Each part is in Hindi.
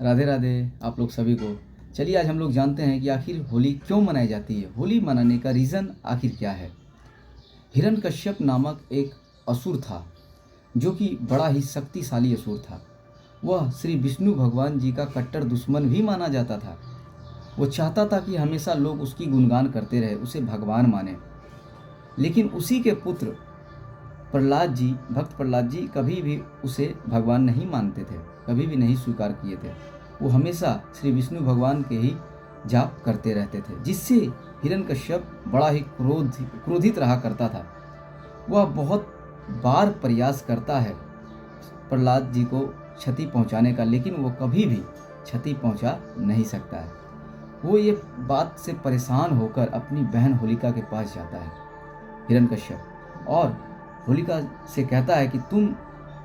राधे राधे आप लोग सभी को। चलिए आज हम लोग जानते हैं कि आखिर होली क्यों मनाई जाती है, होली मनाने का रीज़न आखिर क्या है। हिरण्यकश्यप नामक एक असुर था जो कि बड़ा ही शक्तिशाली असुर था। वह श्री विष्णु भगवान जी का कट्टर दुश्मन भी माना जाता था। वो चाहता था कि हमेशा लोग उसकी गुणगान करते रहे, उसे भगवान माने। लेकिन उसी के पुत्र प्रहलाद जी, भक्त प्रहलाद जी कभी भी उसे भगवान नहीं मानते थे, कभी भी नहीं स्वीकार किए थे। वो हमेशा श्री विष्णु भगवान के ही जाप करते रहते थे, जिससे हिरण्यकश्यप बड़ा ही क्रोधित रहा करता था। वह बहुत बार प्रयास करता है प्रहलाद जी को क्षति पहुंचाने का, लेकिन वो कभी भी क्षति पहुंचा नहीं सकता है। वो ये बात से परेशान होकर अपनी बहन होलिका के पास जाता है हिरण्यकश्यप, और होलिका से कहता है कि तुम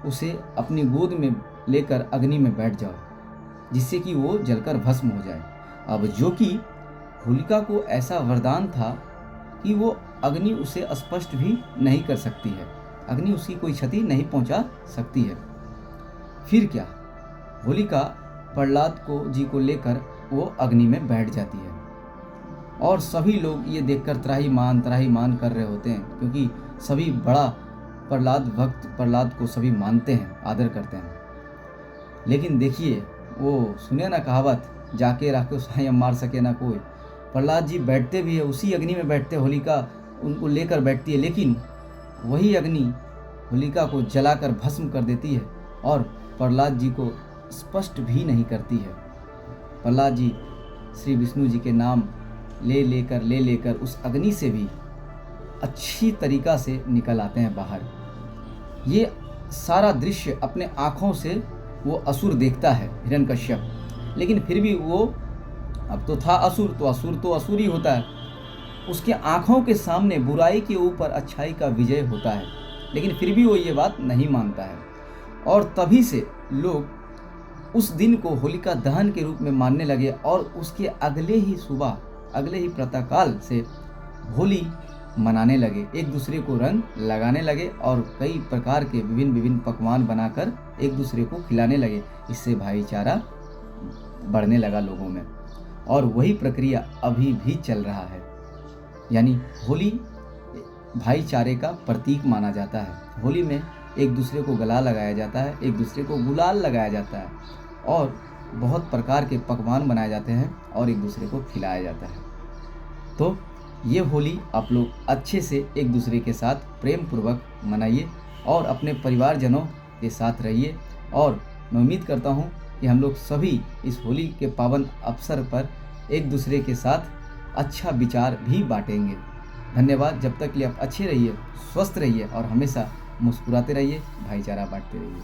उसे अपनी गोद में लेकर अग्नि में बैठ जाओ, जिससे कि वो जलकर भस्म हो जाए। अब जो कि होलिका को ऐसा वरदान था कि वो अग्नि उसे स्पर्श भी नहीं कर सकती है, अग्नि उसकी कोई क्षति नहीं पहुंचा सकती है। फिर क्या, होलिका प्रहलाद को जी को लेकर वो अग्नि में बैठ जाती है, और सभी लोग ये देखकर त्राहिमाम कर रहे होते हैं, क्योंकि सभी बड़ा भक्त प्रहलाद को सभी मानते हैं, आदर करते हैं। लेकिन देखिए, वो सुने ना कहावत, जाके राखो सायं मार सके ना कोई। प्रहलाद जी बैठते भी है, उसी अग्नि में बैठते, होलिका उनको लेकर बैठती है, लेकिन वही अग्नि होलिका को जलाकर भस्म कर देती है और प्रहलाद जी को स्पष्ट भी नहीं करती है। प्रहलाद जी श्री विष्णु जी के नाम ले लेकर उस अग्नि से भी अच्छी तरीक़ा से निकल आते हैं बाहर। ये सारा दृश्य अपने आँखों से वो असुर देखता है हिरण्यकश्यप, लेकिन फिर भी वो अब तो था असुर, तो असुर ही होता है। उसके आँखों के सामने बुराई के ऊपर अच्छाई का विजय होता है, लेकिन फिर भी वो ये बात नहीं मानता है। और तभी से लोग उस दिन को होलिका दहन के रूप में मानने लगे, और उसके अगले ही प्रातःकाल से होली मनाने लगे, एक दूसरे को रंग लगाने लगे और कई प्रकार के विभिन्न पकवान बनाकर एक दूसरे को खिलाने लगे। इससे भाईचारा बढ़ने लगा लोगों में, और वही प्रक्रिया अभी भी चल रहा है। यानी होली भाईचारे का प्रतीक माना जाता है। होली में एक दूसरे को गला लगाया जाता है, एक दूसरे को गुलाल लगाया जाता है, और बहुत प्रकार के पकवान बनाए जाते हैं और एक दूसरे को खिलाया जाता है। तो ये होली आप लोग अच्छे से एक दूसरे के साथ प्रेम पूर्वक मनाइए और अपने परिवारजनों के साथ रहिए। और मैं उम्मीद करता हूँ कि हम लोग सभी इस होली के पावन अवसर पर एक दूसरे के साथ अच्छा विचार भी बांटेंगे। धन्यवाद। जब तक कि आप अच्छे रहिए, स्वस्थ रहिए और हमेशा मुस्कुराते रहिए, भाईचारा बांटते रहिए।